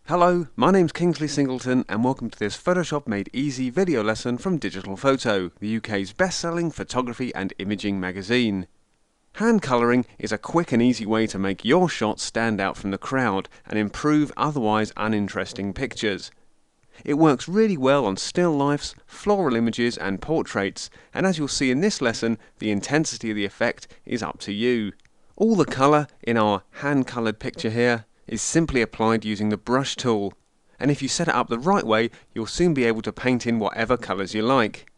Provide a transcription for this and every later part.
Hello, my name's Kingsley Singleton and welcome to this Photoshop Made Easy video lesson from Digital Photo, the UK's best-selling photography and imaging magazine. Hand colouring is a quick and easy way to make your shots stand out from the crowd and improve otherwise uninteresting pictures. It works really well on still lifes, floral images and portraits, and as you'll see in this lesson, the intensity of the effect is up to you. All the colour in our hand-coloured picture here is simply applied using the brush tool, and if you set it up the right way, you'll soon be able to paint in whatever colours you like.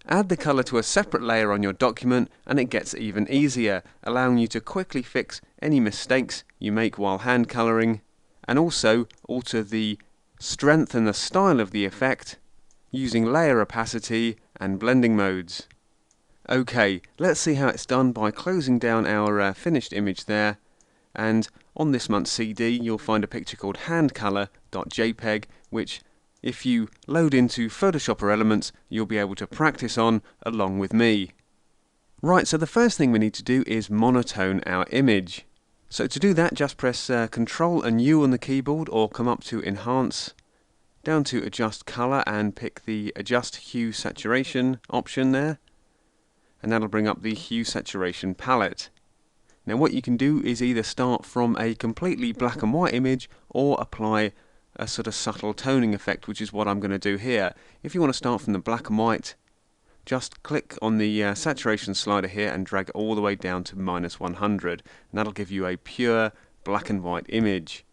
Add the colour to a separate layer on your document and it gets even easier, allowing you to quickly fix any mistakes you make while hand colouring, and also alter the strength and the style of the effect using layer opacity and blending modes. Okay, let's see how it's done by closing down our finished image there, and on this month's CD you'll find a picture called handcolor.jpg, which if you load into Photoshop or Elements you'll be able to practice on along with me. Right, so the first thing we need to do is monotone our image. So to do that, just press Ctrl and U on the keyboard or come up to Enhance, down to Adjust Color and pick the Adjust Hue Saturation option there, and that'll bring up the Hue Saturation palette. Now what you can do is either start from a completely black and white image or apply a sort of subtle toning effect, which is what I'm going to do here. If you want to start from the black and white, just click on the saturation slider here and drag it all the way down to -100, and that'll give you a pure black and white image.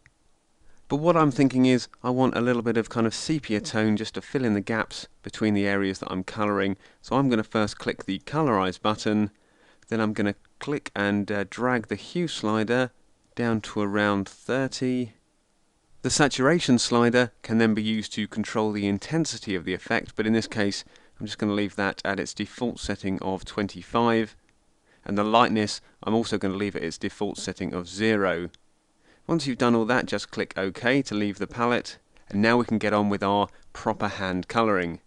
But what I'm thinking is I want a little bit of kind of sepia tone just to fill in the gaps between the areas that I'm colouring. So I'm going to first click the colorize button, then I'm going to click and drag the hue slider down to around 30. The saturation slider can then be used to control the intensity of the effect, but in this case I'm just going to leave that at its default setting of 25, and the lightness I'm also going to leave at its default setting of 0. Once you've done all that, just click OK to leave the palette, and now we can get on with our proper hand colouring.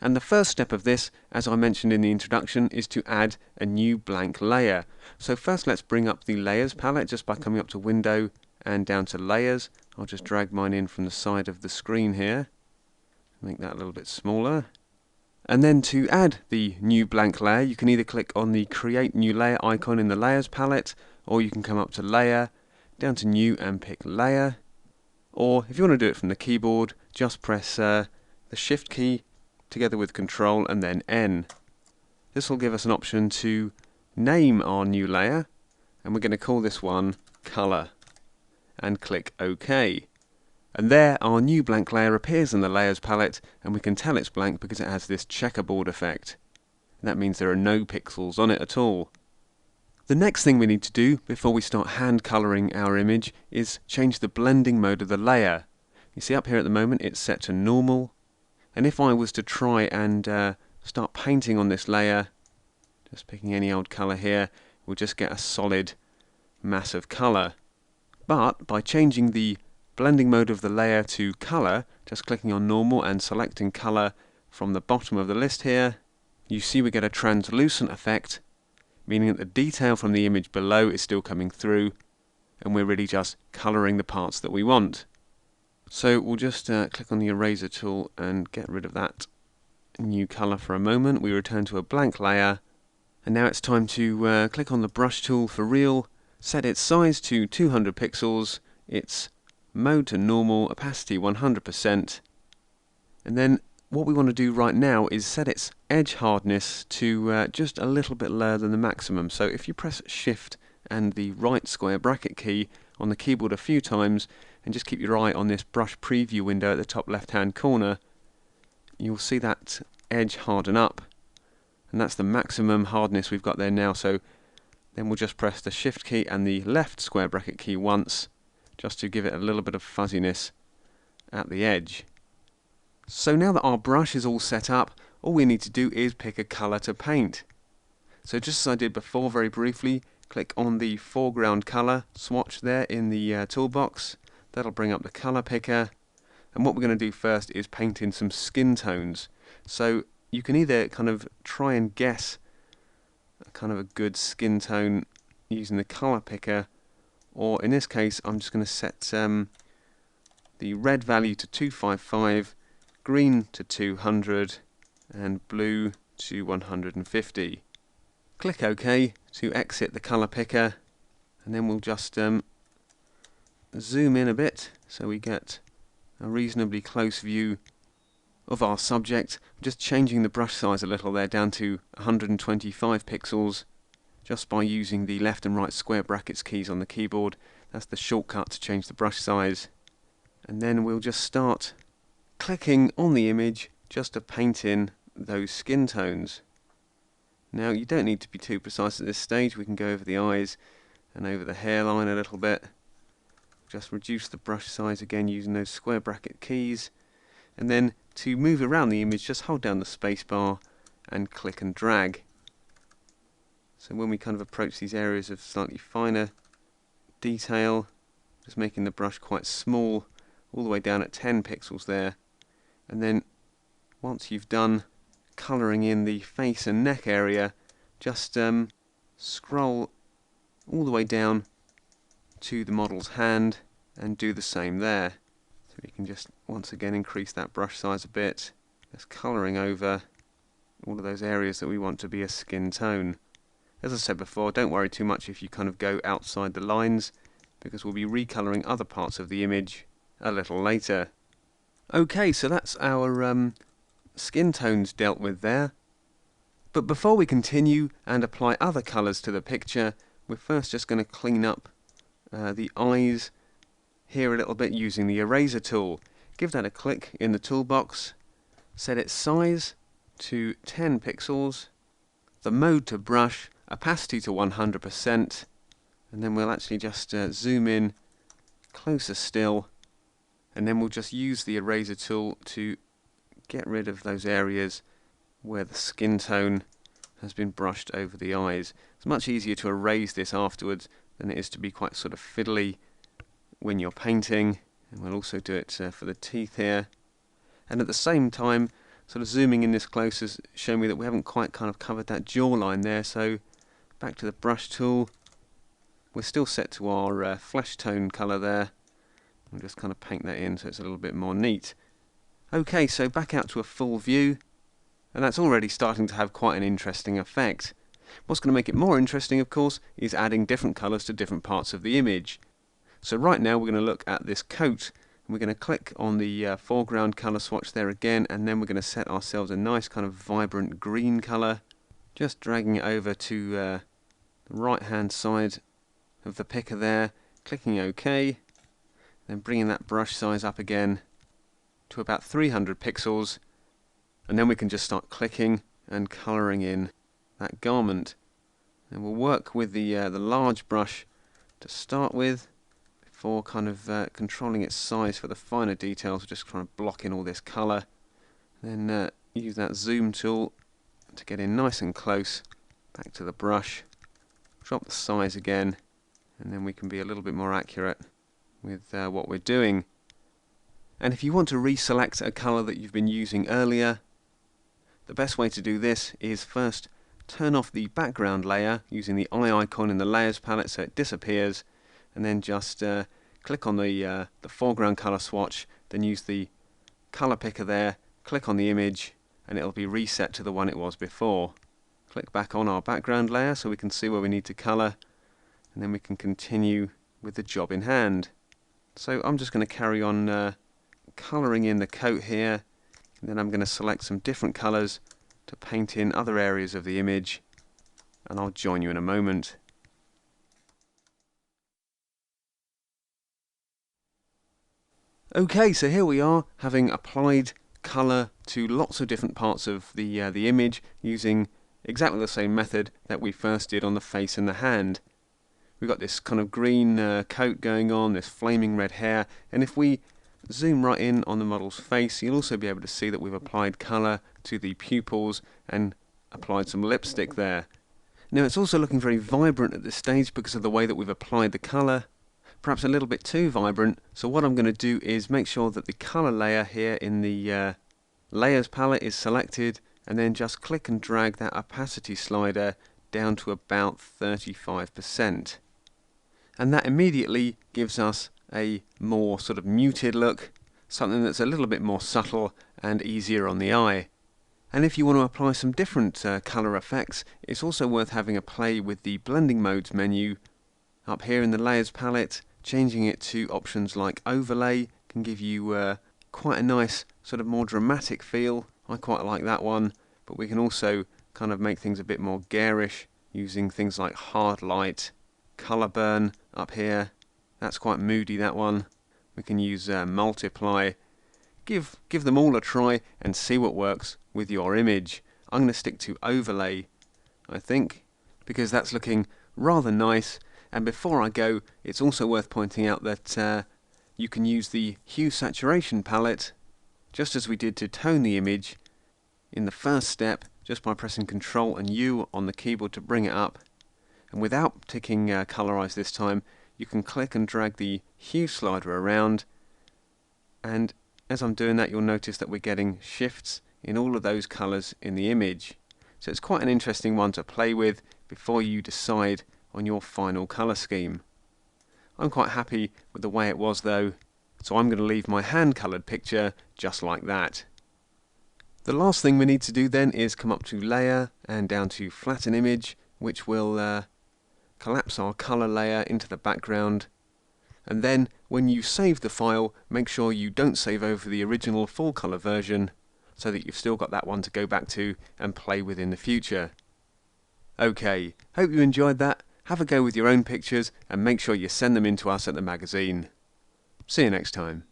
And the first step of this, as I mentioned in the introduction, is to add a new blank layer. So first let's bring up the Layers palette just by coming up to Window and down to Layers. I'll just drag mine in from the side of the screen here, make that a little bit smaller. And then to add the new blank layer, you can either click on the Create New Layer icon in the Layers palette, or you can come up to Layer, down to New and pick Layer. Or if you want to do it from the keyboard, just press the Shift key together with Control and then N. This will give us an option to name our new layer, and we're going to call this one Color, and click OK. And there our new blank layer appears in the Layers palette, and we can tell it's blank because it has this checkerboard effect. That means there are no pixels on it at all. The next thing we need to do before we start hand colouring our image is change the blending mode of the layer. You see up here at the moment it's set to normal, and if I was to try and start painting on this layer, just picking any old colour here, we'll just get a solid mass of colour. But by changing the blending mode of the layer to colour, just clicking on normal and selecting colour from the bottom of the list here, you see we get a translucent effect, meaning that the detail from the image below is still coming through, and we're really just colouring the parts that we want. So we'll just click on the eraser tool and get rid of that new colour for a moment. We return to a blank layer, and now it's time to click on the brush tool for real, set its size to 200 pixels, its mode to normal, opacity 100%, and then what we want to do right now is set its edge hardness to just a little bit lower than the maximum. So if you press Shift and the right square bracket key on the keyboard a few times, and just keep your eye on this brush preview window at the top left hand corner, you'll see that edge harden up, and that's the maximum hardness we've got there now. So then we'll just press the Shift key and the left square bracket key once, just to give it a little bit of fuzziness at the edge. So now that our brush is all set up, all we need to do is pick a colour to paint. So just as I did before very briefly, click on the foreground colour swatch there in the toolbox. That'll bring up the colour picker, and what we're going to do first is paint in some skin tones. So you can either kind of try and guess a kind of a good skin tone using the colour picker, or in this case I'm just going to set the red value to 255, green to 200, and blue to 150. Click OK to exit the colour picker, and then we'll just zoom in a bit so we get a reasonably close view of our subject. I'm just changing the brush size a little there down to 125 pixels just by using the left and right square brackets keys on the keyboard. That's the shortcut to change the brush size. And then we'll just start clicking on the image just to paint in those skin tones. Now you don't need to be too precise at this stage. We can go over the eyes and over the hairline a little bit. Just reduce the brush size again using those square bracket keys, and then to move around the image just hold down the space bar and click and drag. So when we kind of approach these areas of slightly finer detail, just making the brush quite small, all the way down at 10 pixels there, and then once you've done colouring in the face and neck area, just scroll all the way down to the model's hand and do the same there. So we can just once again increase that brush size a bit, just colouring over all of those areas that we want to be a skin tone. As I said before, don't worry too much if you kind of go outside the lines, because we'll be recolouring other parts of the image a little later. Okay, so that's our skin tones dealt with there. But before we continue and apply other colours to the picture, we're first just going to clean up the eyes here a little bit using the eraser tool. Give that a click in the toolbox, set its size to 10 pixels, the mode to brush, opacity to 100%, and then we'll actually just zoom in closer still, and then we'll just use the eraser tool to get rid of those areas where the skin tone has been brushed over the eyes. It's much easier to erase this afterwards than it is to be quite sort of fiddly when you're painting, and we'll also do it for the teeth here. And at the same time, sort of zooming in this close has shown me that we haven't quite kind of covered that jawline there, so back to the brush tool. We're still set to our flesh tone colour there. We'll just kind of paint that in so it's a little bit more neat. Okay, so back out to a full view, and that's already starting to have quite an interesting effect. What's going to make it more interesting, of course, is adding different colours to different parts of the image. So right now we're going to look at this coat, and we're going to click on the foreground colour swatch there again, and then we're going to set ourselves a nice kind of vibrant green colour, just dragging it over to the right hand side of the picker there, clicking OK, then bringing that brush size up again to about 300 pixels, and then we can just start clicking and colouring in that garment. And we'll work with the large brush to start with, before kind of controlling its size for the finer details. We're just trying to block in all this colour. Then use that zoom tool to get in nice and close, back to the brush, drop the size again, and then we can be a little bit more accurate with what we're doing. And if you want to reselect a colour that you've been using earlier, the best way to do this is first turn off the background layer using the eye icon in the layers palette so it disappears, and then just click on the foreground colour swatch, then use the colour picker there, click on the image, and it'll be reset to the one it was before. Click back on our background layer so we can see where we need to colour, and then we can continue with the job in hand. So I'm just going to carry on colouring in the coat here, and then I'm going to select some different colours to paint in other areas of the image, and I'll join you in a moment. Okay, so here we are, having applied colour to lots of different parts of the image using exactly the same method that we first did on the face and the hand. We've got this kind of green coat going on, this flaming red hair, and if we zoom right in on the model's face, you'll also be able to see that we've applied colour to the pupils and applied some lipstick there. Now it's also looking very vibrant at this stage because of the way that we've applied the colour, perhaps a little bit too vibrant. So what I'm going to do is make sure that the colour layer here in the layers palette is selected, and then just click and drag that opacity slider down to about 35%. And that immediately gives us a more sort of muted look, something that's a little bit more subtle and easier on the eye. And if you want to apply some different colour effects, it's also worth having a play with the blending modes menu up here in the layers palette. Changing it to options like overlay can give you quite a nice sort of more dramatic feel. I quite like that one, but we can also kind of make things a bit more garish using things like hard light, colour burn up here. That's quite moody, that one. We can use multiply. Give them all a try and see what works with your image. I'm going to stick to overlay, I think, because that's looking rather nice. And before I go, it's also worth pointing out that you can use the hue saturation palette, just as we did to tone the image, in the first step, just by pressing Ctrl and U on the keyboard to bring it up. And without ticking colorize this time, you can click and drag the hue slider around, and as I'm doing that, you'll notice that we're getting shifts in all of those colours in the image. So it's quite an interesting one to play with before you decide on your final colour scheme. I'm quite happy with the way it was though, so I'm going to leave my hand coloured picture just like that. The last thing we need to do then is come up to Layer and down to Flatten Image, which will collapse our colour layer into the background. And then when you save the file, make sure you don't save over the original full colour version, so that you've still got that one to go back to and play with in the future. Okay, hope you enjoyed that. Have a go with your own pictures and make sure you send them in to us at the magazine. See you next time.